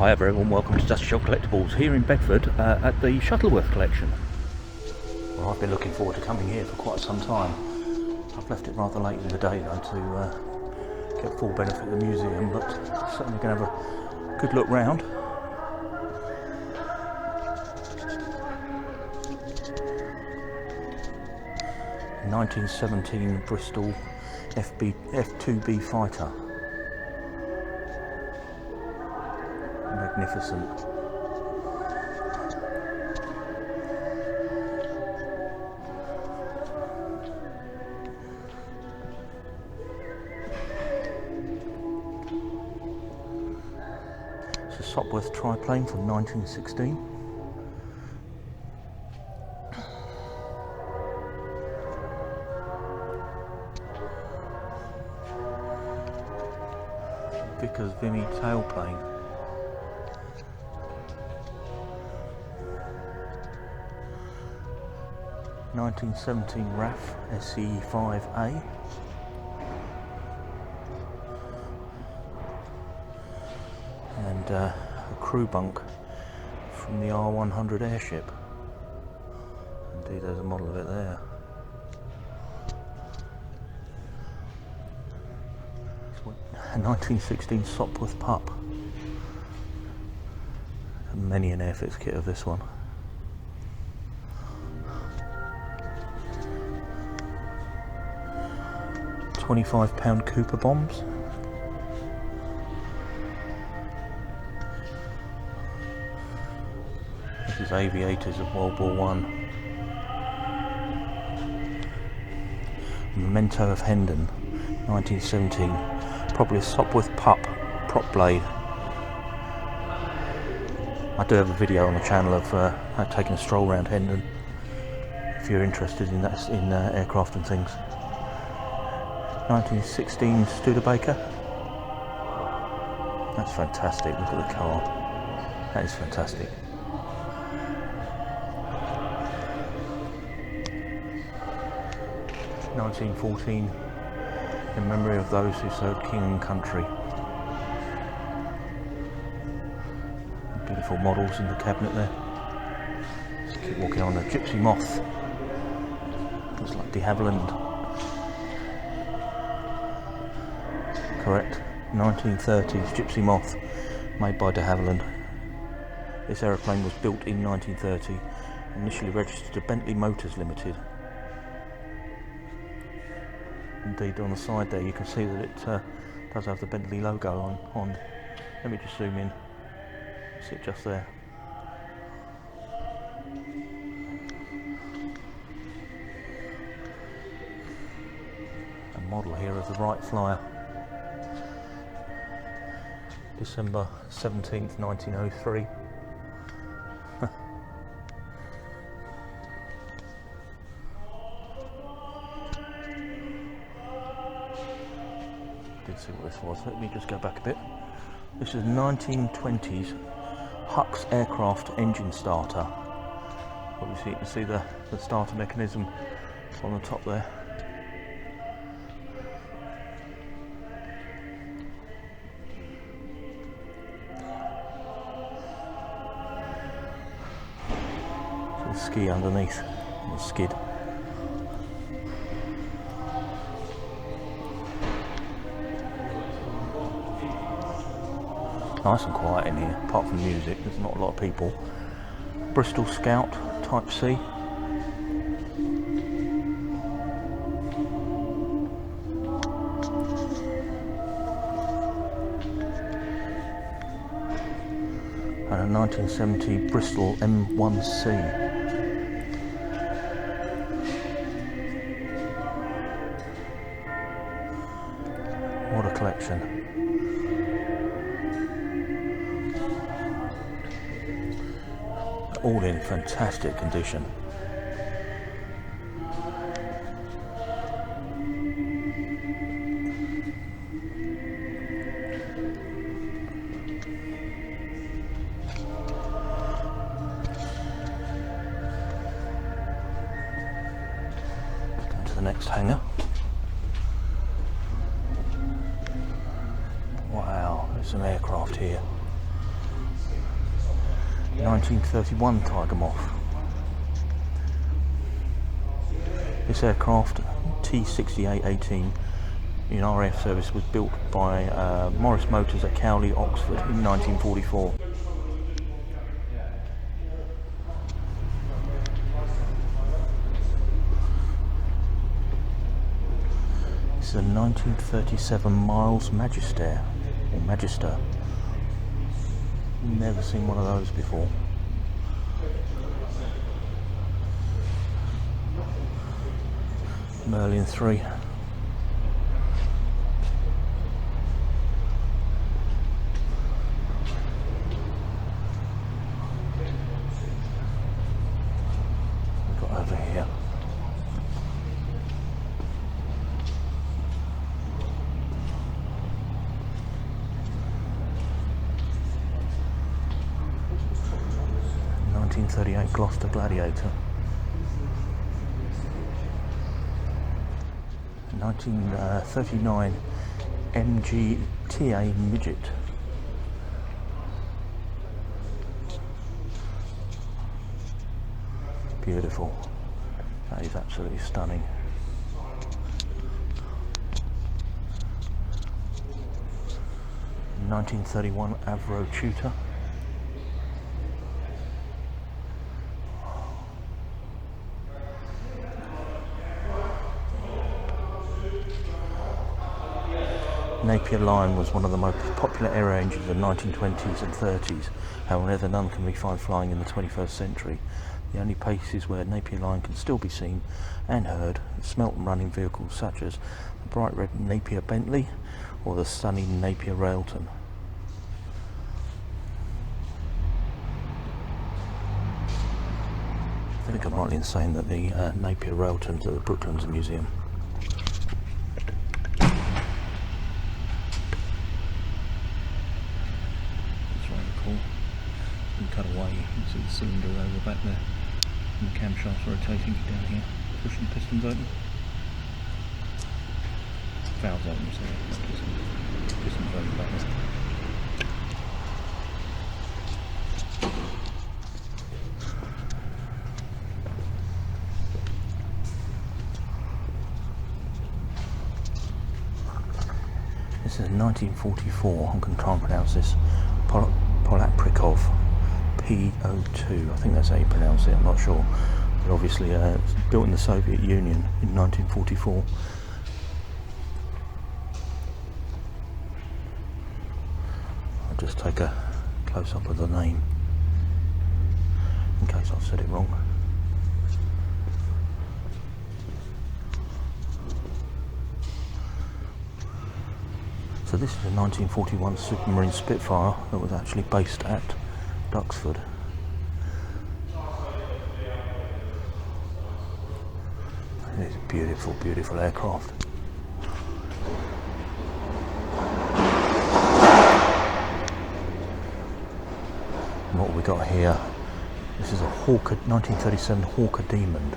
Hi everyone, welcome to Dusty Shop Collectibles here in Bedford at the Shuttleworth Collection. Well, I've been looking forward to coming here for quite some time. I've left it rather late in the day though to get full benefit of the museum, but certainly going to have a good look round. A 1917 Bristol F2B fighter. Magnificent. It's a Shuttleworth triplane from 1916. Vickers Vimy tailplane. (1917) RAF SE5A. And a crew bunk from the R100 airship. Indeed, there's a model of it there. A 1916 Sopwith pup. And many an airfits kit of this one. £25 Cooper bombs. This is aviators of World War I. Memento of Hendon, 1917. Probably a Sopwith pup prop blade. I do have a video on the channel of taking a stroll around Hendon if you're interested in that, in aircraft and things. 1916 Studebaker. That's fantastic. Look at the car. That is fantastic. (1914) in memory of those who served King and country. Beautiful models in the cabinet there. Just keep walking on. A Gypsy Moth. Looks like de Havilland. Correct. 1930s Gypsy Moth, made by de Havilland. This aeroplane was built in 1930, initially registered to Bentley Motors Limited. Indeed, on the side there you can see that it does have the Bentley logo on. Let me just zoom in. See it just there. A model here of the Wright Flyer. December 17th, 1903. Did see what this was. Let me just go back a bit. This is 1920s Huck's aircraft engine starter. Obviously you can see the starter mechanism on the top there. The ski underneath, the skid. Nice and quiet in here, apart from music, there's not a lot of people. Bristol Scout Type C. And a 1970 Bristol M1C. What a collection. All in fantastic condition. Go to the next hangar. Wow, there's some aircraft here. 1931 Tiger Moth. This aircraft, T6818, in RAF service, was built by Morris Motors at Cowley, Oxford in 1944. This is a 1937 Miles Magister, or Magister. Never seen one of those before. Merlin 3. We've got over here. .1938 Gloucester Gladiator. 1939 MGTA Midget. Beautiful. That is absolutely stunning. .1931 Avro Tutor. Napier Lion was one of the most popular air engines in the 1920s and 30s, however none can be found flying in the 21st century. The only places where Napier Lion can still be seen and heard are smelt and running vehicles such as the bright red Napier Bentley or the stunning Napier Railton. I think I'm rightly in saying that the Napier Railton's at the Brooklands Museum. Cut away, you can see the cylinder over back there, and the camshafts rotating down here, pushing the pistons open. Valves open, sorry, pistons over back there. This is 1944, I'm going to try and pronounce this, Polaprikov. P02, I think that's how you pronounce it, I'm not sure. But obviously it's built in the Soviet Union in 1944. I'll just take a close-up of the name in case I've said it wrong. So this is a 1941 Supermarine Spitfire that was actually based at Duxford. It's a beautiful, beautiful aircraft. And what we got here, this is a Hawker, 1937 Hawker Demon.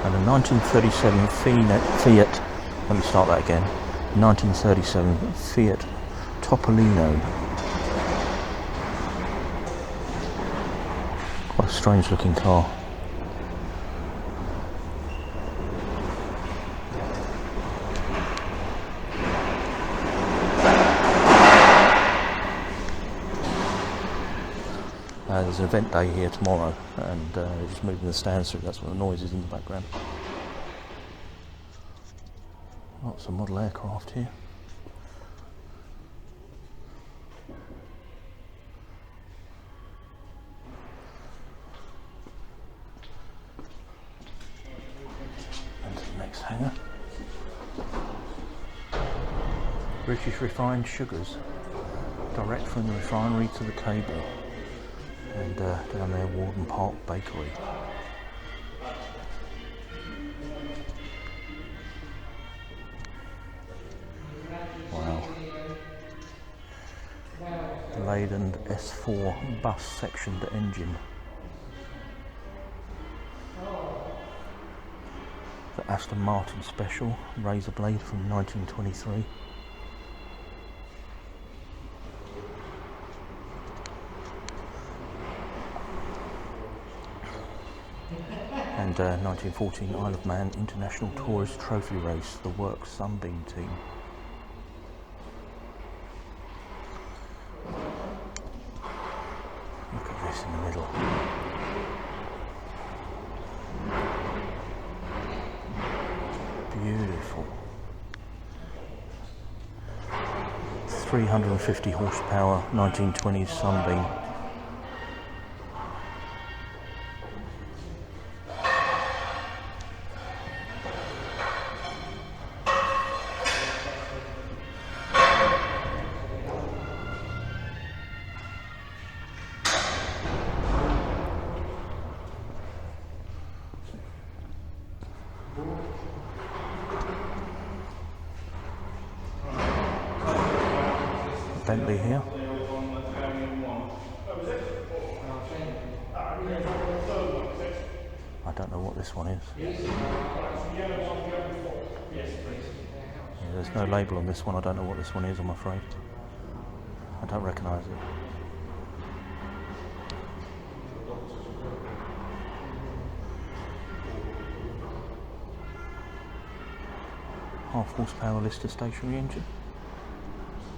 And a 1937 Fiat, let me start that again, 1937 Fiat Topolino. Quite a strange looking car. There's an event day here tomorrow, and just moving the stands through, that's what the noise is in the background. Lots of model aircraft here. And to the next hangar. British refined sugars, direct from the refinery to the table. And down there, Warden Park Bakery. Wow. Leyland S4 bus sectioned engine. Aston Martin Special razor blade from 1923. And 1914 Isle of Man International Tourist Trophy Race, the Works Sunbeam team. Look at this in the middle. Beautiful. 350 horsepower, 1920s Sunbeam. Bentley here. I don't know what this one is. Yeah, there's no label on this one. I don't know what this one is, I'm afraid. I don't recognise it. Half horsepower Lister stationary engine.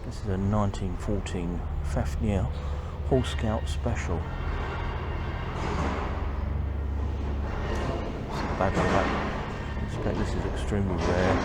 This is a 1914 Fafnir Horse Scout Special. It's a badge of that. This is extremely rare.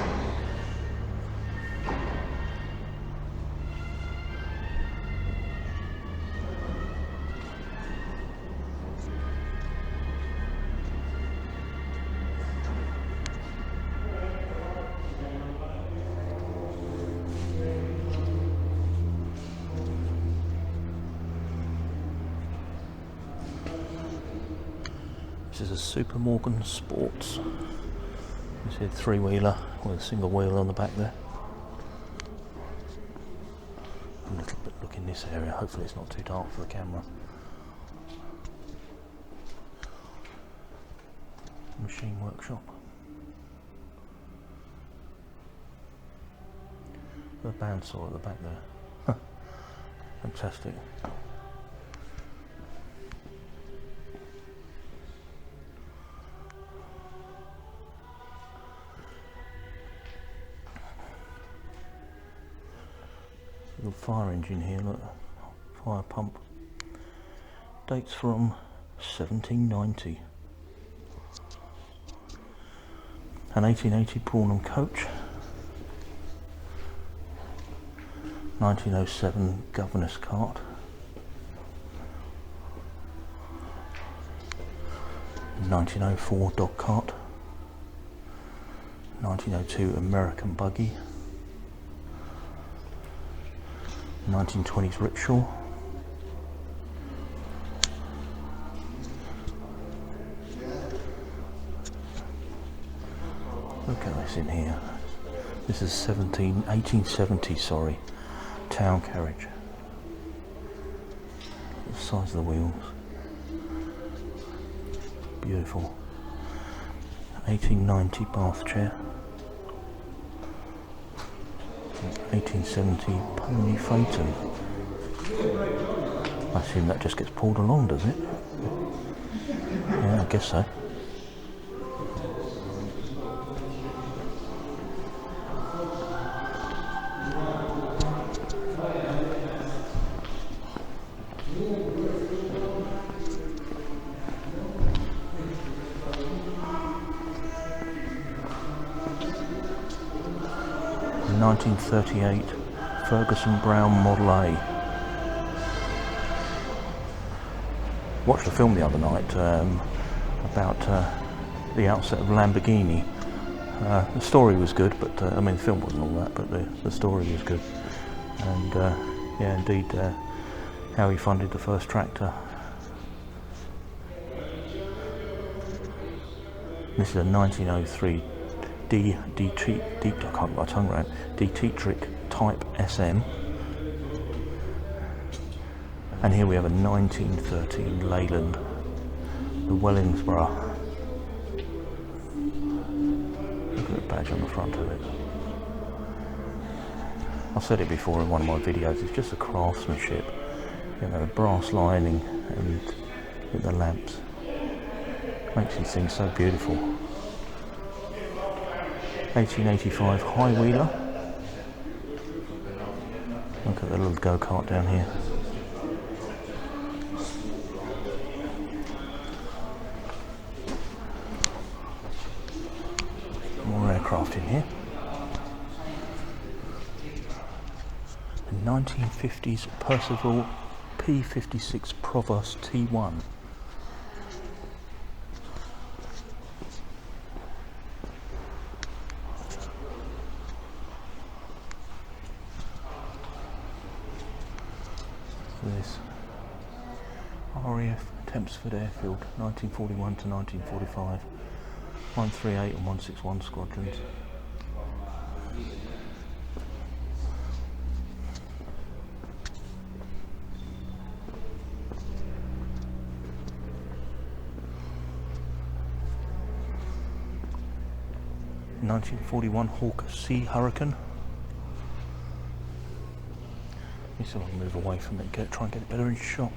This is a Super Morgan Sports. You see a three-wheeler with a single wheel on the back there. A little bit look in this area, hopefully it's not too dark for the camera. Machine workshop. The bandsaw at the back there. Fantastic. Little fire engine here, look, fire pump. Dates from 1790. An 1880 Braunham coach. 1907 governess cart. 1904 dog cart. 1902 American buggy. 1920s rickshaw. Look at this in here. This is 1870, sorry, town carriage. The size of the wheels. Beautiful. 1890 bath chair. 1870 pony phaeton. I assume that just gets pulled along, does it? Yeah, I guess so. In 1938 Ferguson Brown Model A. Watched a film the other night about the outset of Lamborghini. The story was good, but I mean the film wasn't all that, but the story was good. And yeah, indeed, how he funded the first tractor. This is a 1903 Dietrich Type SM, and here we have a 1913 Leyland, the Wellingsborough. Look at the badge on the front of it. I've said it before in one of my videos, it's just a craftsmanship. You know, the brass lining and with the lamps. Makes these things so beautiful. 1885 high wheeler. Look at the little go-kart down here. More aircraft in here. A 1950s Percival P-56 Provost T1. This RAF Tempsford Airfield, 1941 to 1945, 138 and 161 squadrons. In 1941 Hawker Sea Hurricane. Let me see if I can move away from it, try and get it better in shot.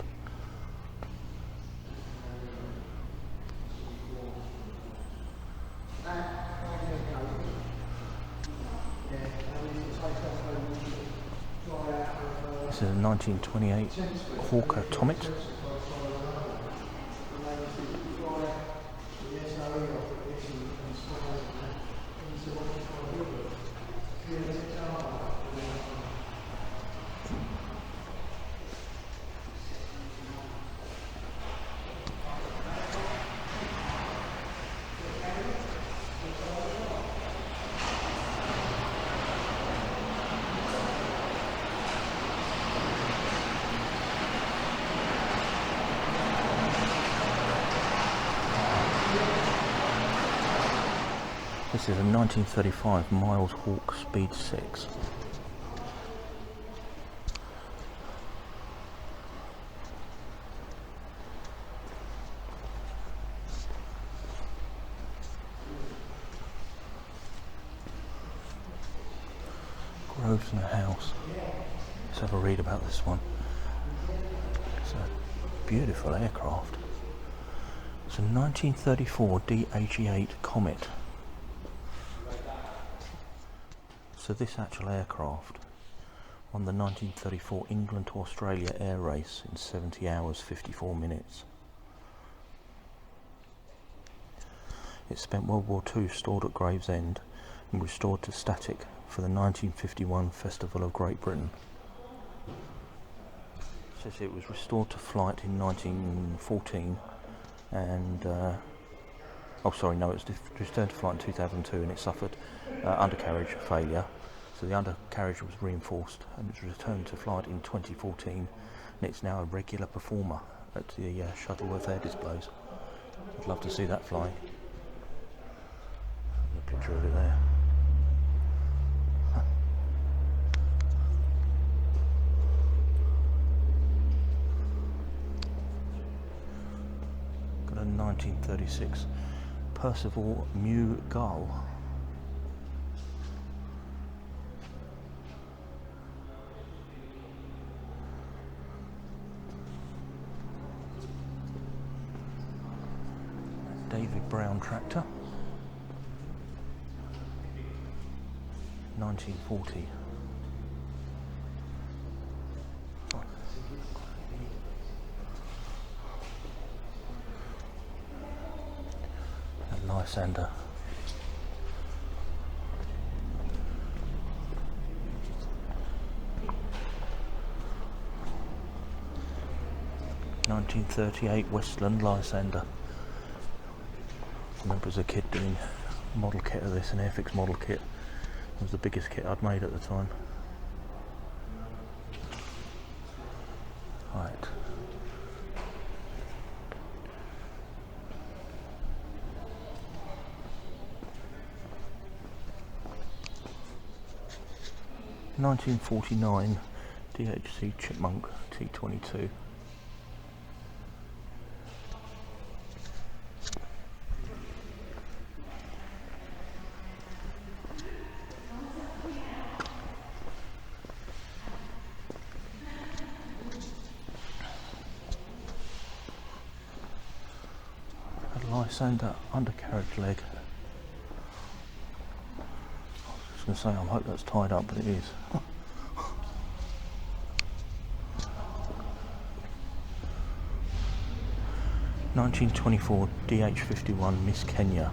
This is a 1928 Hawker Tomet. This is a 1935 Miles Hawk Speed 6. Groves in a house. Let's have a read about this one. It's a beautiful aircraft. It's a 1934 D-88 Comet. So this actual aircraft won the 1934 England to Australia air race in 70 hours 54 minutes. It spent World War II stored at Gravesend and restored to static for the 1951 Festival of Great Britain. It says it was restored to flight in 1914 and oh sorry, no, it was returned to flight in 2002 and it suffered undercarriage failure. So the undercarriage was reinforced and it was returned to flight in 2014 and it's now a regular performer at the Shuttleworth air displays. I'd love to see that flying. A picture of it there. Got a 1936 Percival Mew Gull. David Brown tractor. 1940. A Lysander. (1938) Westland Lysander. I remember as a kid doing a model kit of this, an Airfix model kit. It was the biggest kit I'd made at the time. Right. (1949) DHC Chipmunk T22. nice and undercarriage leg. I was going to say, I hope that's tied up, but it is. 1924 DH51 Miss Kenya.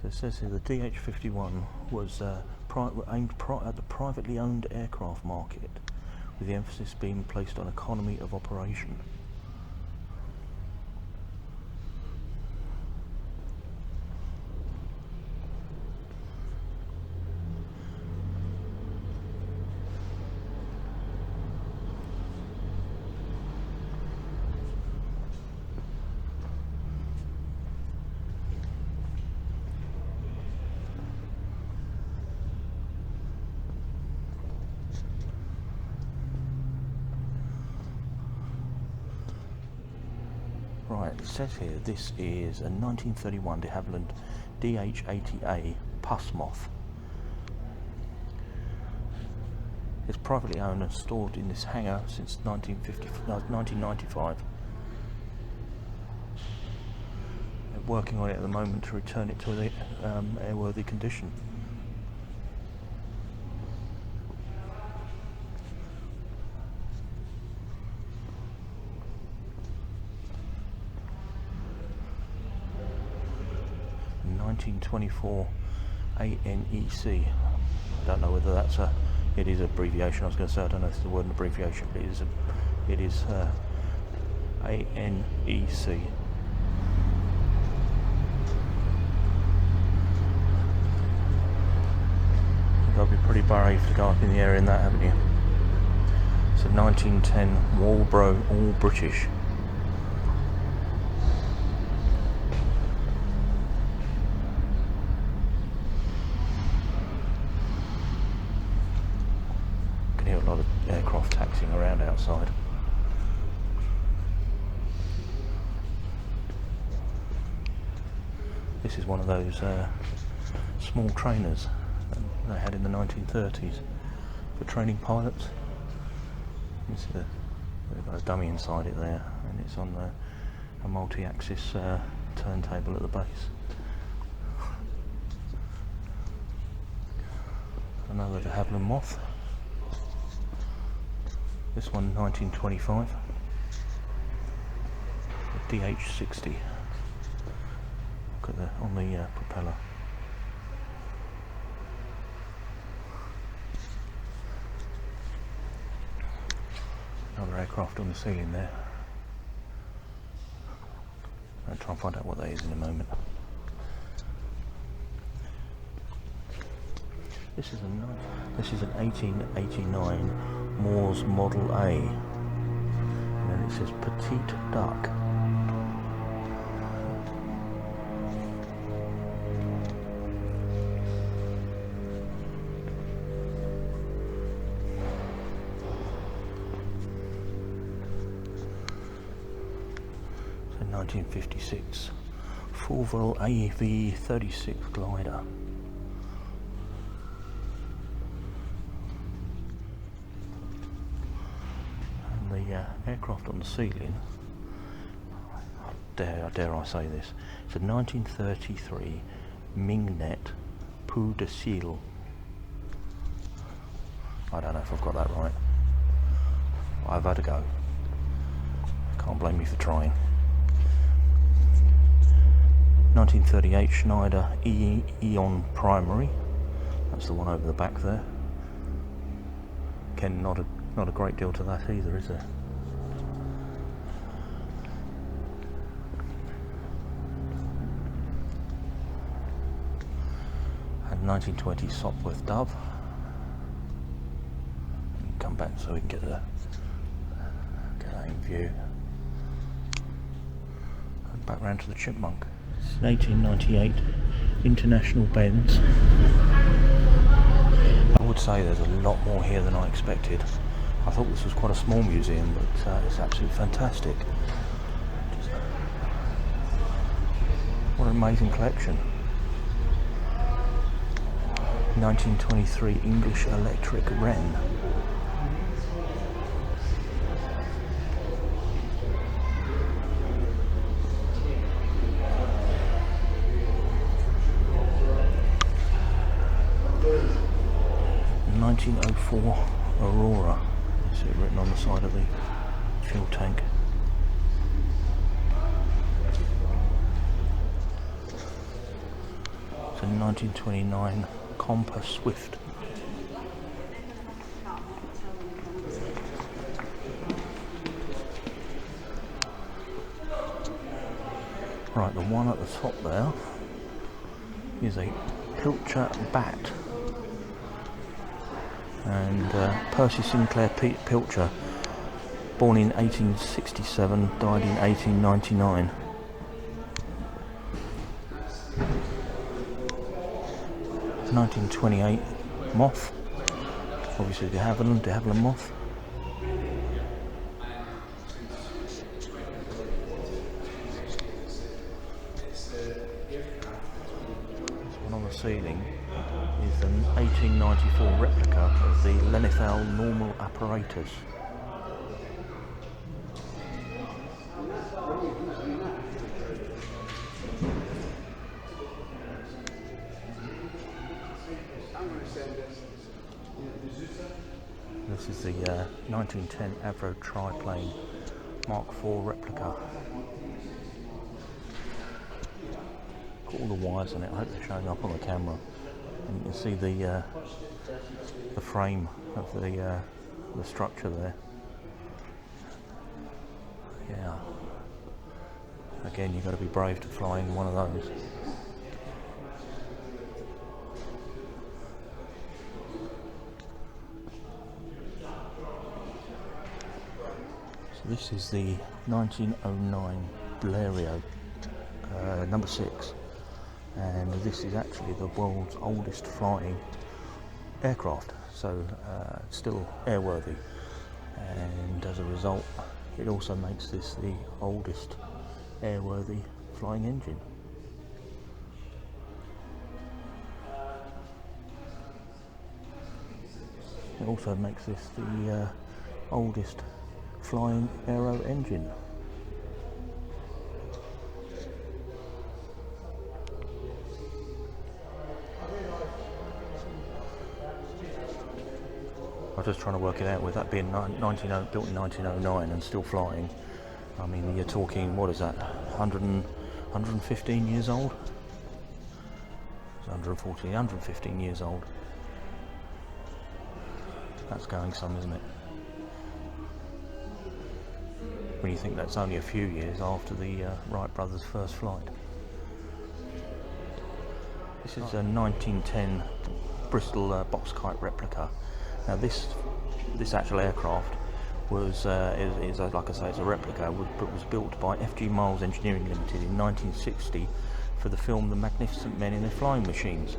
So it says here the DH51 was aimed at the privately owned aircraft market, with the emphasis being placed on economy of operation. Right, it says here this is a 1931 de Havilland DH-80A Pussmoth. It's privately owned and stored in this hangar since 1995. They're working on it at the moment to return it to the airworthy condition. .24 ANEC. I don't know whether that's it is abbreviation. I was going to say, I don't know if it's the word abbreviation, but it is ANEC. You've got to be pretty brave to go up in the air in that, haven't you? It's a 1910 Walbro, all British. A lot of aircraft taxiing around outside. This is one of those small trainers that they had in the 1930s for training pilots. They've got a dummy inside it there, and it's on a multi-axis turntable at the base. Another de Havilland Moth. This one 1925, the DH-60. Look at on the propeller. Another aircraft on the ceiling there. I'll try and find out what that is in a moment. This is an 1889 Moore's Model A, and then it says Petite Duck. So 1956 Fulville AV-36 glider. Aircraft on the ceiling, dare I say this, it's a 1933 Mingnet Pou de Ciel. I don't know if I've got that right. I've had a go. Can't blame me for trying. 1938 Schneider Eon Primary. That's the one over the back there. Again, not a great deal to that either, is there? And 1920 Sopwith Dove. Come back so we can get that in view. And back round to the Chipmunk. 1898 International Benz. I would say there's a lot more here than I expected. I thought this was quite a small museum, but it's absolutely fantastic. What an amazing collection. 1923 English Electric Wren. 1924 Aurora. You see it written on the side of the fuel tank. It's a 1929 Compass Swift. Right, the one at the top there is a Pilcher Bat, and Percy Sinclair Pilcher, born in 1867, died in 1899. It's 1928 Moth, obviously de Havilland Moth. Ceiling is an 1894 replica of the Lenithal normal apparatus. This is the 1910 Avro triplane Mark IV replica. Got all the wires on it. I hope they're showing up on the camera. And you can see the frame of the structure there. Yeah. Again, you've got to be brave to fly in one of those. So this is the 1909 Blériot, number 6. And this is actually the world's oldest flying aircraft, so still airworthy, and as a result it also makes this the oldest airworthy flying engine. It also makes this the oldest flying aero engine. I was just trying to work it out, with that being built in 1909 and still flying. I mean, you're talking, what is that, 115 years old? It's 115 years old. That's going some, isn't it? When you think that's only a few years after the Wright brothers' first flight. This is a 1910 Bristol box kite replica. Now this actual aircraft was, is like I say, it's a replica, but was built by F.G. Miles Engineering Limited in 1960 for the film The Magnificent Men in Their Flying Machines.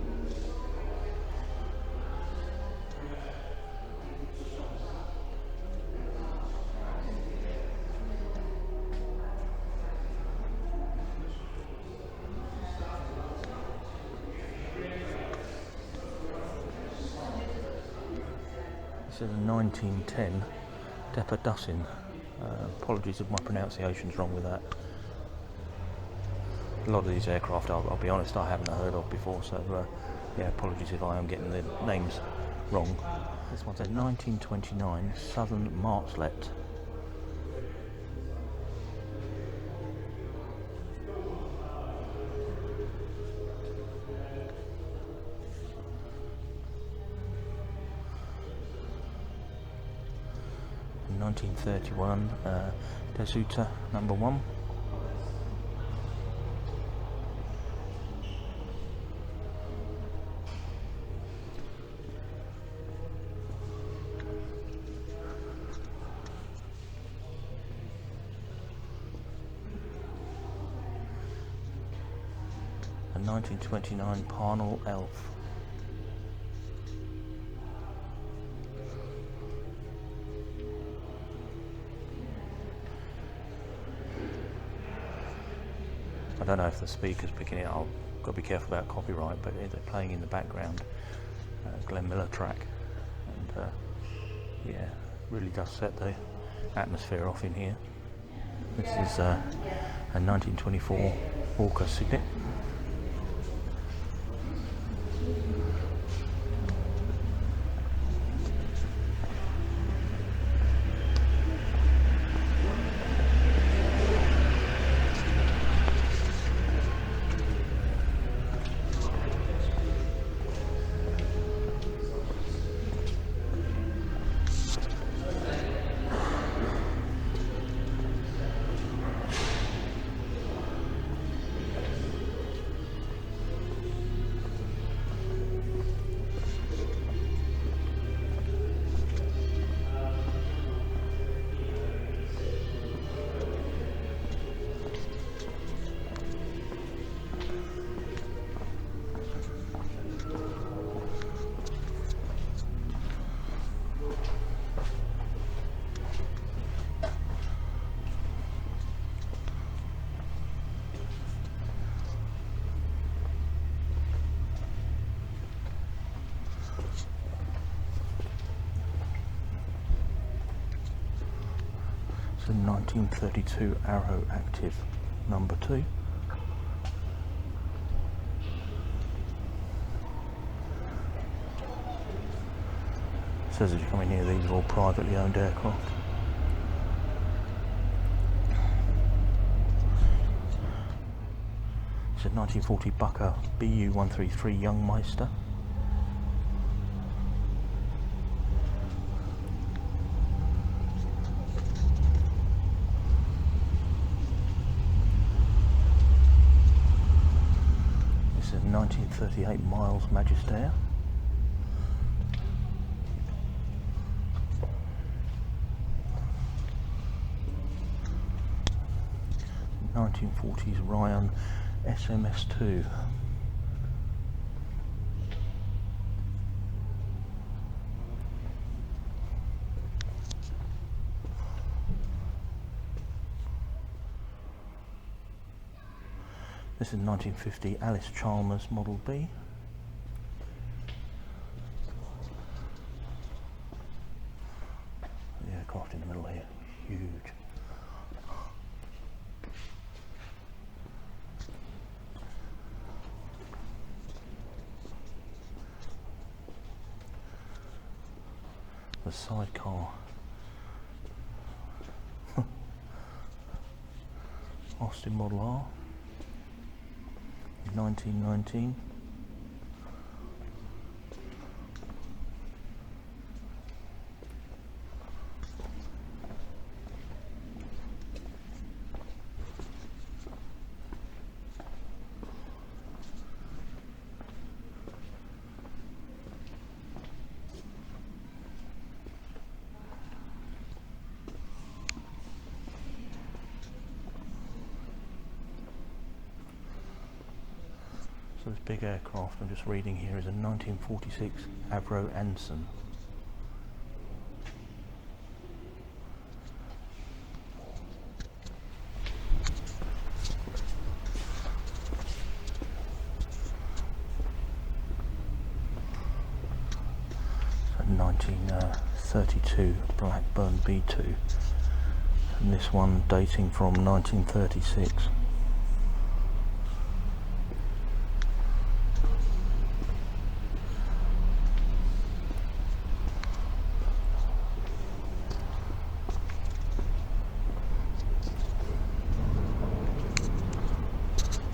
This is a 1910 Depper Dussin. Apologies if my pronunciation's wrong with that. A lot of these aircraft, I'll be honest, I haven't heard of before, so yeah, apologies if I am getting the names wrong. This one's a 1929 Southern Martlet. In 1931 Desuta number 1. A 1929 Parnell Elf. I don't know if the speaker's picking it up. I've got to be careful about copyright, but they're playing in the background Glenn Miller track, and yeah, really does set the atmosphere off in here. This is a 1924 Hawker Signet. It's a 1932 Arrow Active number 2. Says as you come in here, these are all privately owned aircraft. It's a 1940 Bucker BU-133 Youngmeister. This is a 1938 Miles Magister. 1940s Ryan SMS2. This is 1950 Alice Chalmers Model B. The aircraft in the middle here, huge. The sidecar. Austin Model R. 1919. So this big aircraft I'm just reading here is a 1946 Avro Anson. So 1932 Blackburn B2, and this one dating from 1936.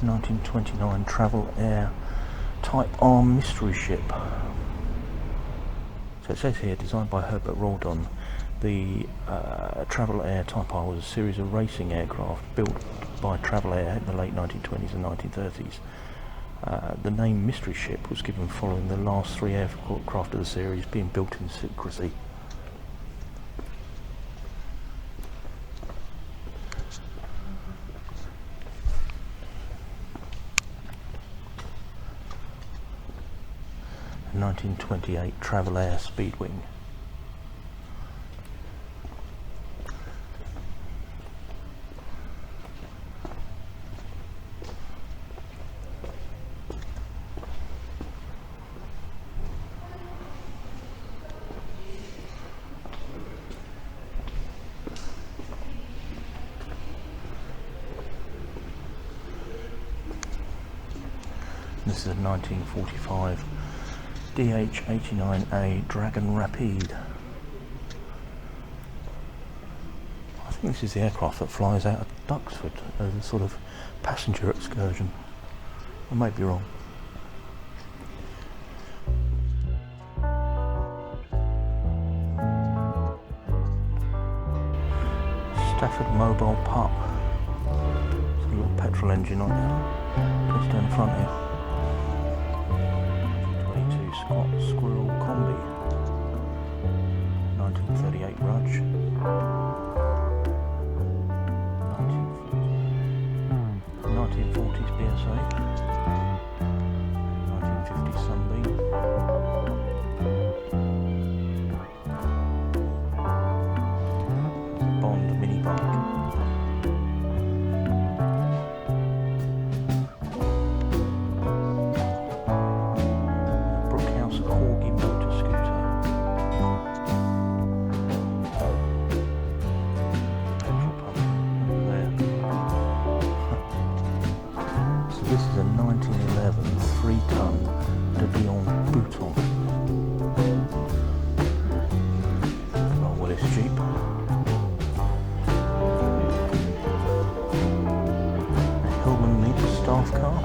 (1929) Travel Air Type Arm mystery ship. So it says here, designed by Herbert Rawdon, the Travel Air Type R was a series of racing aircraft built by Travel Air in the late 1920s and 1930s. The name mystery ship was given following the last 3 aircraft of the series being built in secrecy. A 1928 Travel Air Speedwing. This is a 1945 DH-89A Dragon Rapide. I think this is the aircraft that flies out of Duxford as a sort of passenger excursion. I may be wrong. Stafford Mobile Pup. It's a little petrol engine on it. Just down the front here. Scott Squirrel Combi, 1938 Rudge, 1940s BSA, 1950s Sunbeam, 1950s Bond mini bike. shape. Hillman Meets staff car.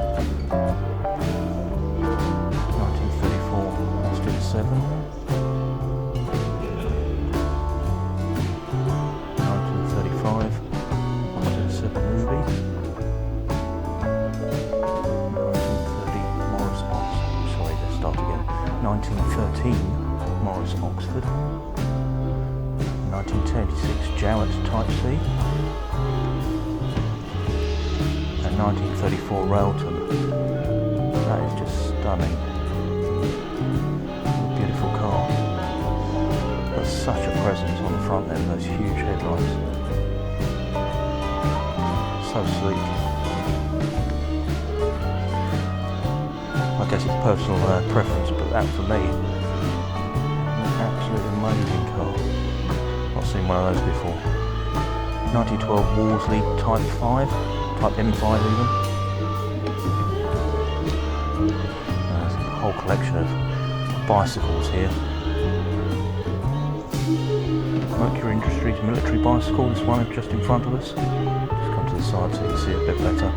1934 Austin 7. 1935 Austin 7 Ruby. 1930 Morris Oxford. Sorry, let's start again. 1913 Morris Oxford. 1926 Jowett Type C. And 1934 Railton. That is just stunning. Beautiful car. Got such a presence on the front there with those huge headlights. So sleek. I guess it's personal preference, but that for me, an absolutely amazing car. Not seen one of those before. 1912 Worsley Type 5, Type M5 even. There's a whole collection of bicycles here. Mercury Industries military bicycle, this one just in front of us. Just come to the side so you can see it a bit better.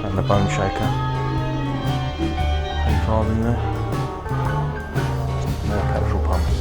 And the Bone Shaker. A5 in there. More petrol pumps.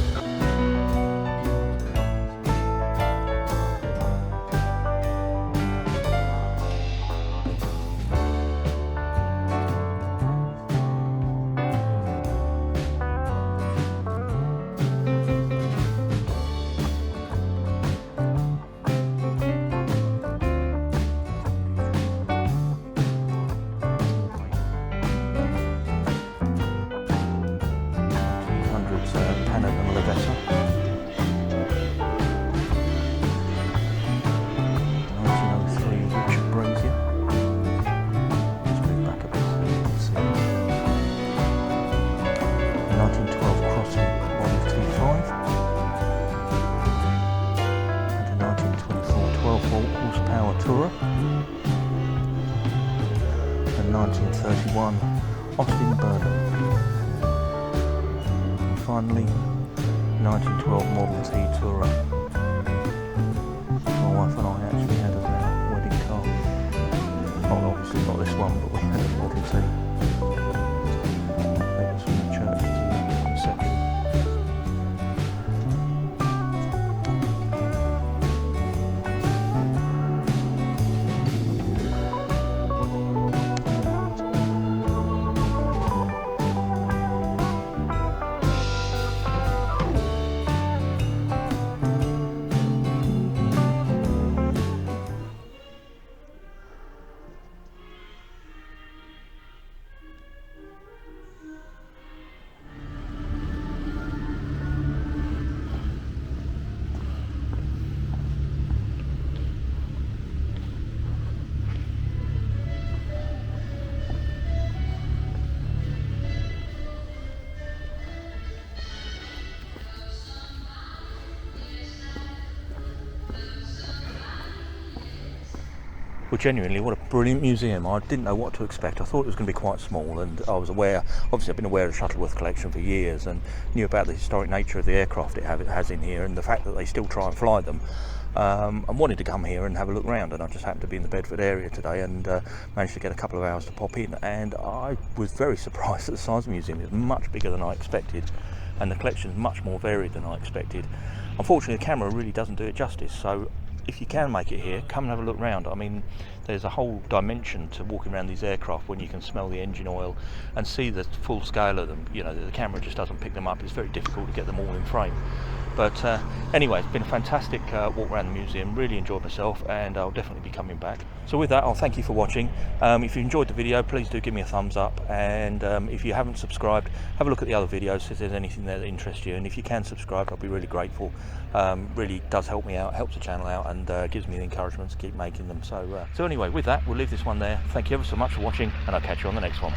And 1931 Austin Burnham. And finally 1912 Model T Tourer. My wife and I actually had as our wedding car. Well, obviously not this one, but we had a Model T. Take us from the church to the reception. Well, genuinely, what a brilliant museum. I didn't know what to expect. I thought it was going to be quite small, and I was aware, obviously I've been aware of the Shuttleworth Collection for years and knew about the historic nature of the aircraft it has in here and the fact that they still try and fly them. And wanted to come here and have a look around, and I just happened to be in the Bedford area today and managed to get a couple of hours to pop in, and I was very surprised at the size of the museum. It's much bigger than I expected, and the collection is much more varied than I expected. Unfortunately, the camera really doesn't do it justice, so if you can make it here, come and have a look around. I mean, there's a whole dimension to walking around these aircraft when you can smell the engine oil and see the full scale of them. You know, the camera just doesn't pick them up. It's very difficult to get them all in frame. But anyway, it's been a fantastic walk around the museum. Really enjoyed myself, and I'll definitely be coming back. So with that, I'll thank you for watching. If you enjoyed the video, please do give me a thumbs up, and if you haven't subscribed, have a look at the other videos, see if there's anything there that interests you, and if you can subscribe, I'll be really grateful. Really does help me out, helps the channel out, and gives me the encouragement to keep making them. So anyway, with that, we'll leave this one there. Thank you ever so much for watching, and I'll catch you on the next one.